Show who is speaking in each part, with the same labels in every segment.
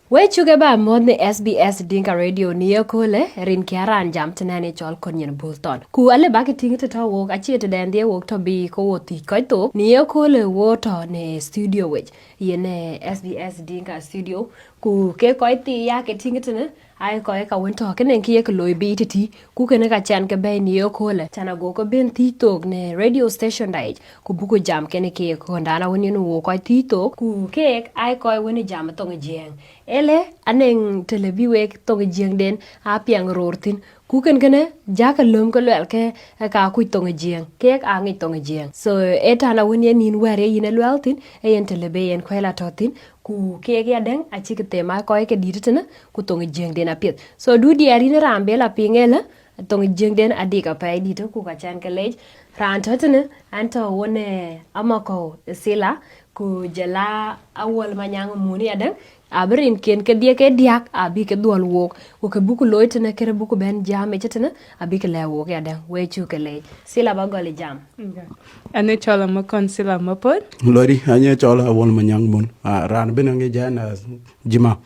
Speaker 1: We chuge ba mod ni SBS Dinka Radio niyo kole rin kiaran jam tenane chol konyen bulton. Ku ale baki tingi to wok achie te den die wok to bi ko woti koito niyo kole woto ne studio wech yene SBS Dinka studio ku ke koiti ya ke tingi tene ai ko ka wento kenen kiye ko loy bi titi ku kene ka chan ke be niyo kole chana go ko ben ti tok ne radio station dai ku buku jam kene ke ko ndana woni no wo ko ti tok ku ke ai ko woni jam to ngejeng ele aneng televiwe to ngejeng den a piang rortin ku ken kene jaka lom ko lel ke ka ku to ngejeng ke a ngi to ngejeng so eta na woni nin ware yine lweltin e yen telebe yen ko la totin ku ke ya den a chi ke ma ko ke ditena ku to ngejeng den a pet so du di ari ne rambe la pingela to ngejeng den adika pa edito ku ka chan ke lej ran totene anto wone Amakou Sila ku jala Awuol Manyang muni adan abrin ken ke dia ke diak abi ke dual wok ku ke buku loitene kere buku ben jam e chetene abi ke le wok adan we chu ke lej Sila ba goli jam
Speaker 2: ane chola makon Sila Mapoth
Speaker 3: lori anye chola Awuol Manyang mun ran benange jana jima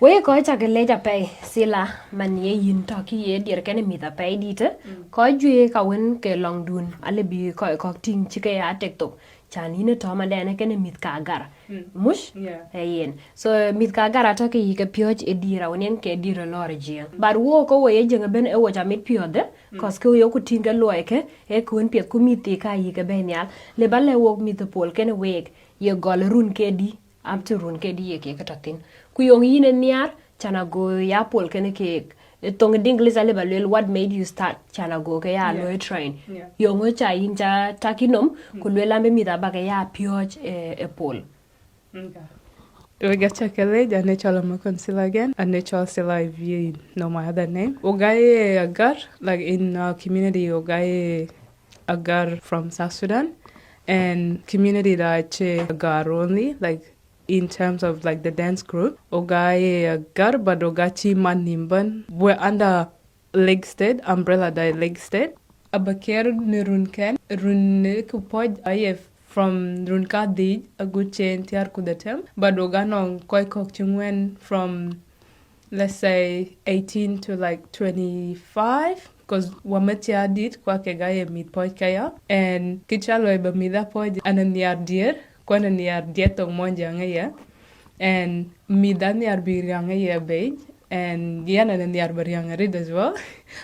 Speaker 1: we ko cha ke leja pe Sila man ye yin to ki ye dir ken mi ta pe dite ko jue ka wen ke long dun ale bi ko ting chi ke ya tiktok chani ne to ma dene ken mit ka gar mush yen so mit ka gar ta ke ke pyoj e dira wonen ke dira lor jien bar wo ko we je ben e wo cha mit pyode kos ke yo ku tinga loike e kun pet ku mit ka yi ke ben yal le balle wo mit pol ken wek ye gol run ke di am to run ke di ye ke tatin ku yong yine niar chana go ya pol kene ke tong dinglis ale balwel what made you start chana go ke ya lo train yong cha inja takinom ku lela me mi da ba ke ya pyoj e pol
Speaker 2: we get chakele ane chola makon Sila again ane chola Sila if you know my other name ogaye agar like in our community ogaye agar from South Sudan and community that agar only like in terms of like the dance group, Ogaye Garba Dogachi Manimban, we're under Lake State, umbrella da Lake State. Abaker Nirunken, Runikupoj Ayef from Runka Dij, a good chain Tiar Kudatem, but Oganong Koikok Chungwen from let's say 18 to like 25. Because Wametia did Kwakegaye meet Poikaya and Kichalo Bamida Poj and an year dear. Kwana niar dietong monjang ya and midan niar biryang ya beige and yana niar biryang red as well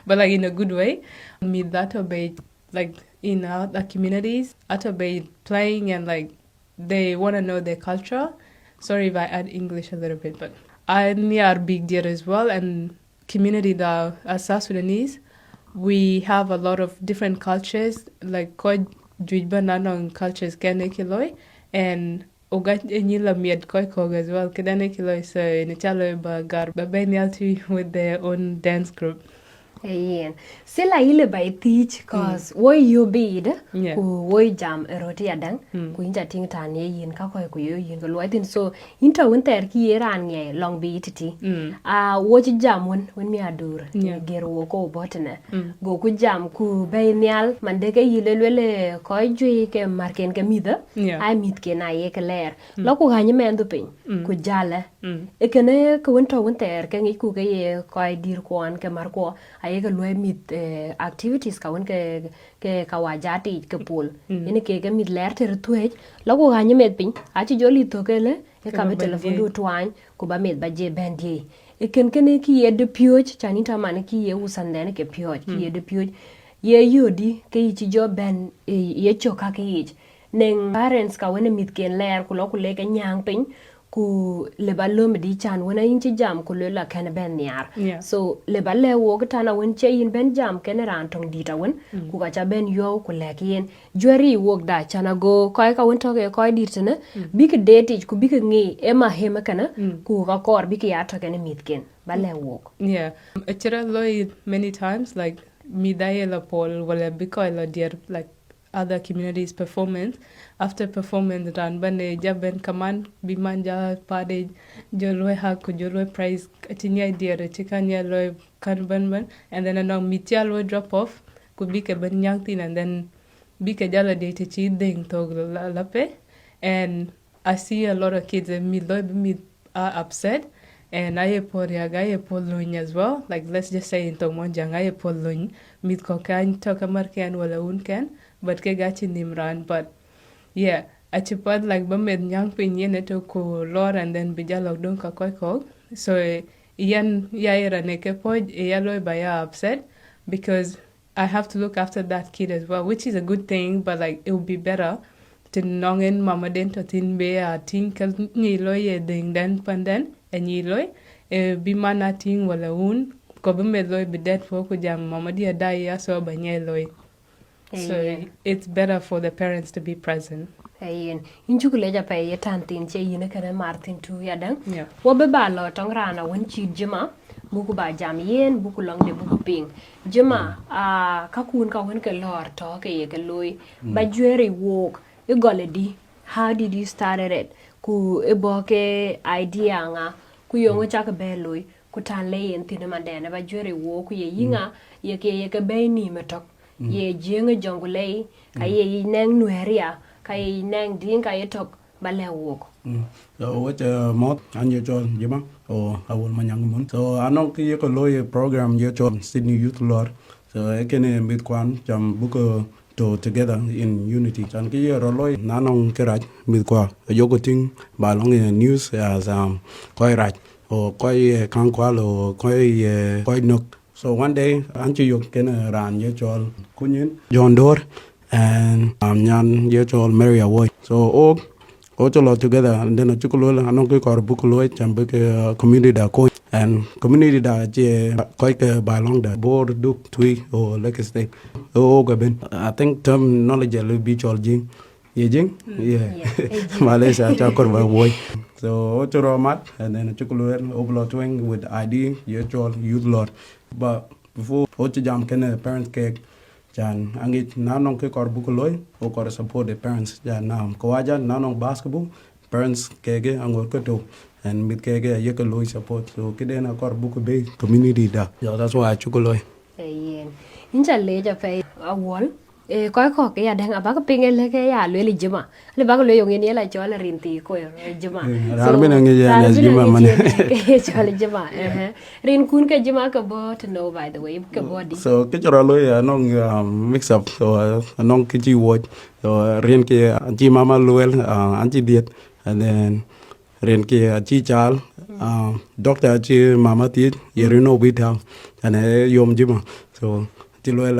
Speaker 2: but like in a good way midato beige like in other communities ato beige playing and like they want to know their culture. Sorry if I add English a little bit, but I niar big deal as well and community that as South Sudanese we have a lot of different cultures like koj jujba nanong cultures kene kiloi and oga enyila mied koikog as well kedane kilo so in chalo ba gar ba benyalti with their own dance group.
Speaker 1: Yen Sila ile by teach cause wo you bid ku wo jam eroti adang ku inja ting tan ye yin ka ko ku yo yin lo tin so inta won ter ki ran nge long bi titi wo ji jam won mi adur ger wo ko botene go ku jam ku be nyal mande ke yile lele ko ju ke marken ke mida ai mit ke na ye ke ler lo ku hanye men du pin ku jale e kene ku won ter ke ngi ku ke ye ko dir ko an ke mar ko ai ke loy mit activities ka won ke kawajati ke pol ene ke mit ler ter tuej lo ko hanye met pin a ci joli to kele e ka be telefon du twan ko ba met ba je bandi e ken ki ye de pyoj chanita man ki ye usandene ke pyoj ki ye de pyoj ye yodi ke ci jo ben ye choka ke ich neng parents ka wona mit ken ler ku lo ku le ke nyang pin ku le ballo mi di chan wona yin ci jam ku le la ken ben niar so le balle wo tana won che yin ben jam ken ran tong di ta won ku ka cha ben yo ku le ken jori wo da chana go ko ka won to ke ko di tene big date ku big ngi e ma hema kana ku ka kor big ya to ken mit ken balle wo
Speaker 2: Achira loy many times like midaya la pol wala biko la dear like other communities performance after performance ran bane jaben kaman bimanja pade jolwe ha ko jolwe prize atinya dear chikanya loy kan ban and then anong mitial lo drop off could be ke ban yang tin and then be ke jala de chi ding to lape and I see a lot of kids and me are upset And I polluኝ as well. Like let's just say in Tongmonjang I polluñ mit ko kan to kamar kan wala un kan but ke gachi nimran but yeah achipad like bamed nyang pinyen to ko lor and then bijalog don ka ko so yan yaira ne ke pod yalo baya upset because I have to look after that kid as well, which is a good thing, but like it would be better to nongen mama den to tin be a tin kal ni loy ding dan pandan and yi loy be mana tin wala un ko be me loy be dead for ko jam mama dia die ya so ba nye loy. So it's better for the parents to be present.
Speaker 1: Ayen inchukule ja pay yetantin che yine kana martin tu yadang wo be ba lo tong rana won chi jima buku ba jam yen buku long de buku ping jima ka kun ka won ke lor to ke ye ke loy ba jwere wok e goledi how did you started it ku e boke idea nga ku yongo cha ka be loy ku tan le yen tin ma de ba jwere wok ye yinga ye ke be ni metok ye jenga jongulei ka ye neng nueria kai neng Dinka yetok bale wok.
Speaker 3: So what mod and your job jima or Awuol Manyang mun. So anong ki ko loy program your job Sydney Youth Lord. So I can meet kwan jam book to together in unity. Chan ki ro loy nanong keraj mit kwa yoko ting ba long in news as koi raj or koi kan kwal or koi nok. So one day anchi yok ken ran your job kunyin John Dor and nyan yechol Mary Awuol. So all together and then a chukulo anong ko bukulo chambe community da ko and community da je quite by along the board do twi or like state gaben I think terminology will be chol jing jing Malaysia cha kor ba boy so choro mat and then a chukulo oblo twing with ID yechol youth lord but before jam can parent cake Jan angit nanong ke kor bukuloy o kor support the parents jan nam ko aja nanong basketball parents kege angor ko and mit kege ye ko loy support so kiden kor buku be community da so that's why chukuloy
Speaker 1: yen inja leja fe Awuol e koy ko ke ya dang abaka pingel ke ya le jima le baga le yong ni la chola rinti ko jima
Speaker 3: so ben ngi ya jima man
Speaker 1: ke chola jima rin kun ke jima ka bo to know by the way ke body
Speaker 3: so ke chora loy anong mix up so anong ke ji watch so rin ke ji mama luel anti diet and then rin ke ji chal doctor ji mama ti yerino bita and yom jima so ti luel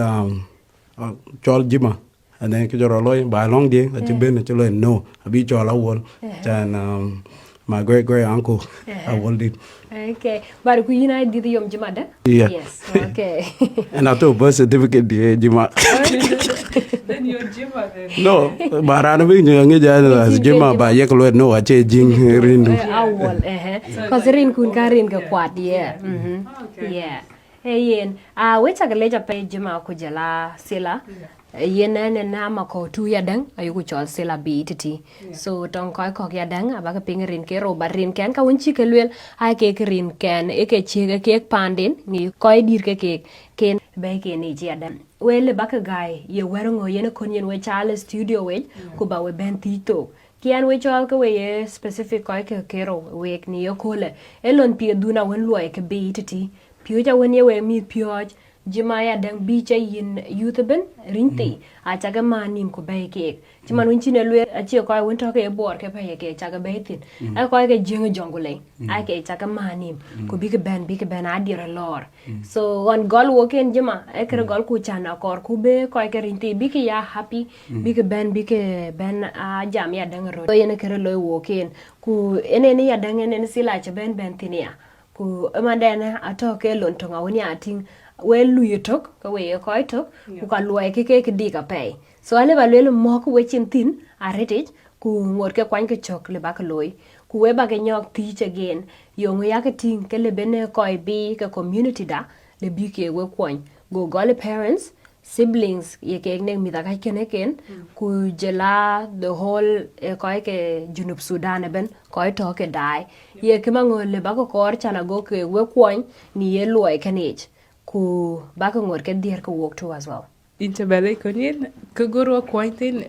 Speaker 3: chol jima and then ke joro loy ba long dia a ben ke loy no abi chol Awuol and my great uncle Awuol did
Speaker 1: okay but ku yina did yom jima da yes okay
Speaker 3: and I took birth certificate di jima
Speaker 2: Then you're jima then
Speaker 3: no barana bi ngi jana jima ba ye ko loy no a che jing rindu
Speaker 1: Awuol cause rin kun ka rin ka kwat yeah yen wecha galeja pe jima ku jala Sila yen na Amakou tu yadang ayu chol Sila BTT so tong koy kok yadang abaka ping rin ke ro rin ken ka won chike lwel ay ke rin ken e ke chege ke pandin ni koy dir ke ken be ke ni ji yadang wele baka guy ye werongo yen kon yen we chale studio we ku ba we ben tito kian we chol ke we specific koy ke kero we ni yo kole elon pie duna wen loy ke BTT Pioja when you were meet Pioj, Jimaya dang beach in Youthben, Rinti, I chaga manim ko bay cake. Jiman winching a lue a chiokai went talk a board capay cake, chaga baitin. I quite a jingle jungle. I can chaga manim, could be a ben, I dear a lord. So on gol walk in Jima, I can gol kuchana or kube, quite a rinti, big ya happy, big ben, jamia dang road. So in a carolo walk in, ku any a dang and see like a ben tinia. Ku amadana atoke lon tonga woni ating we luye tok ka we ko tok ku ka luye ke di ka pay so ale ba le mo ku we chin tin arete ku ngor ke kwan ke chok le ba ka loy ku we ba ke nyok teach again yo ya ke ting ke le bene ko bi ka community da le bi ke we kwan go gole parents siblings ye ke nek mi da ka ken ku jela the whole ko ke Junub Sudan ben ko to ke dai ye ke mango le ba ko kor chana go ke we kwon ni ye loy kanage ku ba ko ngor ke dir ko work to as well
Speaker 2: Intabele konyin kuguru pointing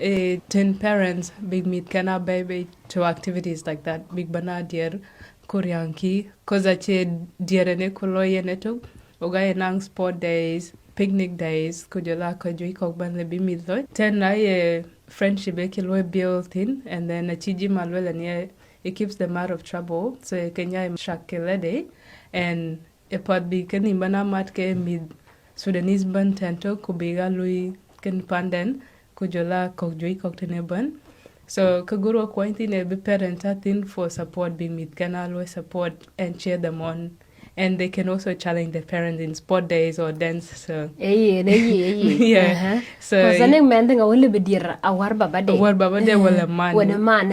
Speaker 2: 10 parents big meet kana baby to activities like that big banadir Kuryanki, cause ache dierene kuloye neto, oga nang sport days, picnic days, kujola kujui kokban lebi midlo. Then I friendship ekilwe built in, and then achiji malwela niye, it keeps them out of trouble. So Kenya shakelede, and epot bi kani bana matke mid Sudanese ban tento kubiga lui ken panden kujola kokjui koktene ban. So kaguru kwanti ne be parent thin for support being mid can always support and cheer them on. And they can also challenge the parents in sport days or dance. So yeah. So
Speaker 1: Kosaning mending awon be dir awar baba de.
Speaker 2: Awar baba de wala man.
Speaker 1: Wala man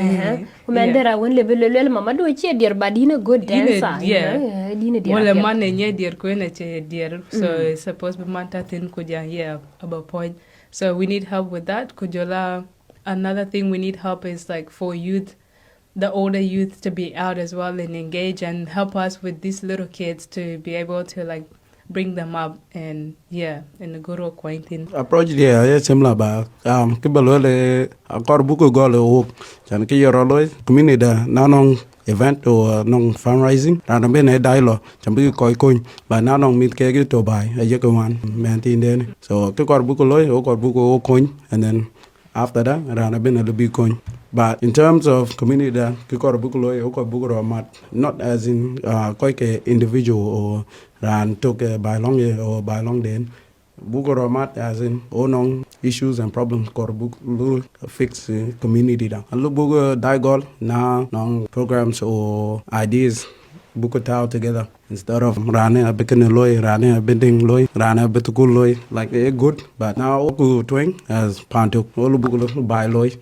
Speaker 1: Mendera awon le lele mama do che dir badina good dancer.
Speaker 2: Yeah. Wala man nye dir ko na che dir. So it's supposed to be man thin kuja yeah about point. So we need help with that. Kujola another thing we need help is like for youth, the older youth to be out as well and engage and help us with these little kids to be able to like bring them up and in a good acquaintance.
Speaker 3: Approach there similar ba kibalole akor buku gole o chan ki yorolo community nanong event or non fundraising rana bene dialogue chan bi koy kun ba nanong mit ke to bai ayekawan maintain den so ki kor buku loy o kor buku o kun and then after that rana bene le bi kun. But in terms of community, kikor bukuloy oko bukuro mat not as in koike individual or ran took by long or by long den bukuro mat as in onong issues and problems kor bukulu fix community da. And look buku daigol na nong programs or ideas buku tao together instead of rane a bikin loy rane a bending loy rane a bitukul loy like they good but now oku twing as pantuk olu buku by loy.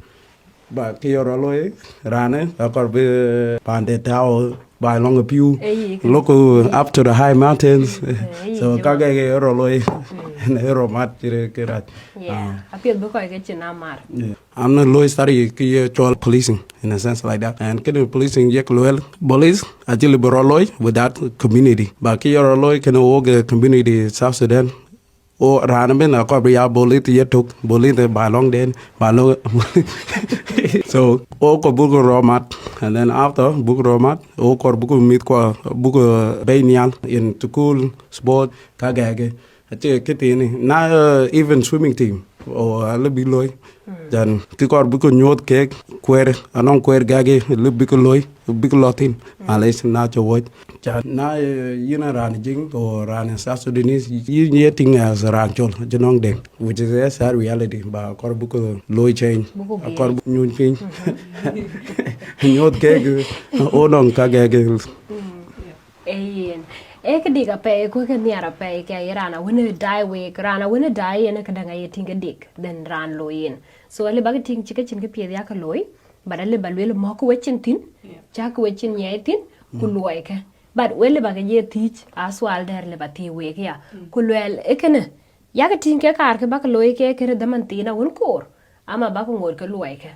Speaker 3: But Kioraloy, Rane, Akorbe Pandetao, by long a pew, local up to the high mountains. So Kage Roloy and Aeromat.
Speaker 1: Yeah, I feel because I get you now, Mar.
Speaker 3: I'm not low study Kiol policing in a sense like that. And Kidu policing Yekluel, Bolis, Ajili Boroloy without community. But Kioraloy can walk a community South Sudan. O ranabin a cobria bolit yetuk bolit by long den by long so o buku romat and then after buku romat o kor buku mit kwa buku benial in to cool sport kagage ache kitini na even swimming team or a little bit loy then kikor buku nyot cake kwer anong kwer gage little bit loy big lotin alis na cho watch na yuna ran jing or ran South Sudanese you getting as ranchol janong deng which is a sad reality ba kor buku loy change kor nyun pin nyot cake onong kagage
Speaker 1: Ekadiga pay quick and near a pay rana when a die wake rana when a die and a kadanga eating a dick then ran low in. So a little ting chicken piaka loy, but a little will mock wetching tin, jack wetching yatin, kuluake. But well about a year teach as well there liberty wake ya. Kulwell ekene. Yakatin kaka back loy cake damantina one core. I'm a back on work a loike.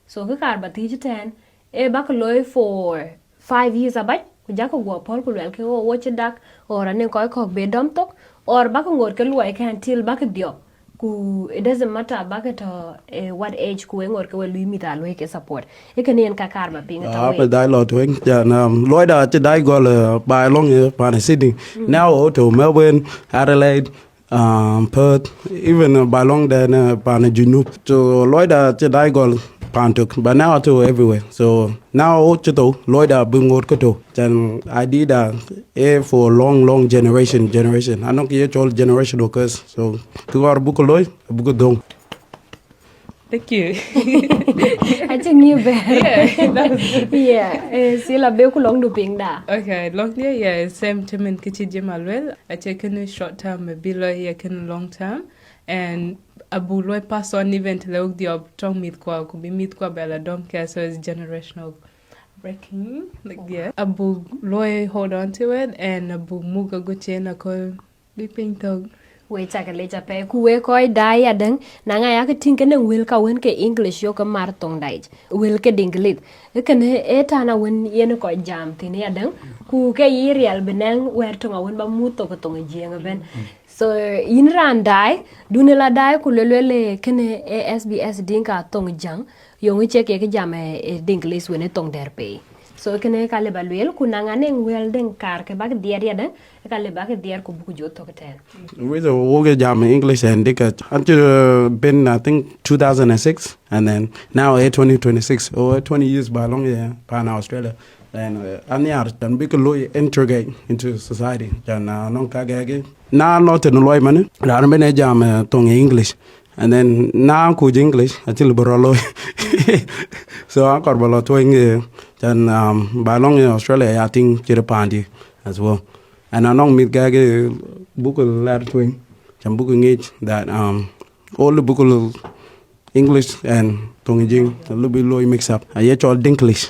Speaker 1: So the car but teach 10 a back loy for 5 years about. Jako go Paul Kulwell ke watch a duck or a nekoi cock be dump talk or back on work I can till back at dio. It doesn't matter back at what age going or will limit a wake support. It can in Kakarba being a
Speaker 3: dialogue wing. Lloyd at the Digol by long by Sydney. Now to Melbourne, Adelaide, Perth, even by long then Panajunu. So Lloyd at the Digol. Pantuk, but now to everywhere. So now Chito, Lloyd Bungo Koto. Then I did for long generation. I don't get all generation occurs. So to our book Lloyd, book dong.
Speaker 2: Thank you.
Speaker 1: I think you better. Yeah, Sila Beku long to ping da.
Speaker 2: Okay, long day, yeah, same time in Kitty Malwell. I take a short term, a below here can long term. And Abu loy pass on event leuk the tong mit kwa kubi mit kwa bella don't care so it's generational breaking like yeah Abu loy hold on to it and Abu muga guchen ako biping tog
Speaker 1: we taka leja pe kuwe koi dai adang nanga ya ke tinke nang wil ka wen ke English yo ka mar tong dai wil ke dinglit ken eta na wen yen ko jam tin ya dang ku ke yirial benang wer tonga wen ba muto ko tonga jenga ben. So in ran dai dunela dai kulelele kene SBS Dinka tong jang yongi cheke ke jam English wene tong derpe so kene kale balwel kunangane wel den kar ke bag diar ya den kale bag diar ko buku jotto keten
Speaker 3: With the woge jam English and Dinka until been I think 2006 and then now 2026 or 20 years by long yeah pan Australia and anyar dan big lo integrate into society dan non kagege na not no loy man ran bene jam tong English and then now ku English until borolo so I got bolo to dan by long in Australia I think chirapandi as well and I know me gage book a lot twing jam book ngage that all the book English and tong jing a little bit loy mix up I yet all Dinglish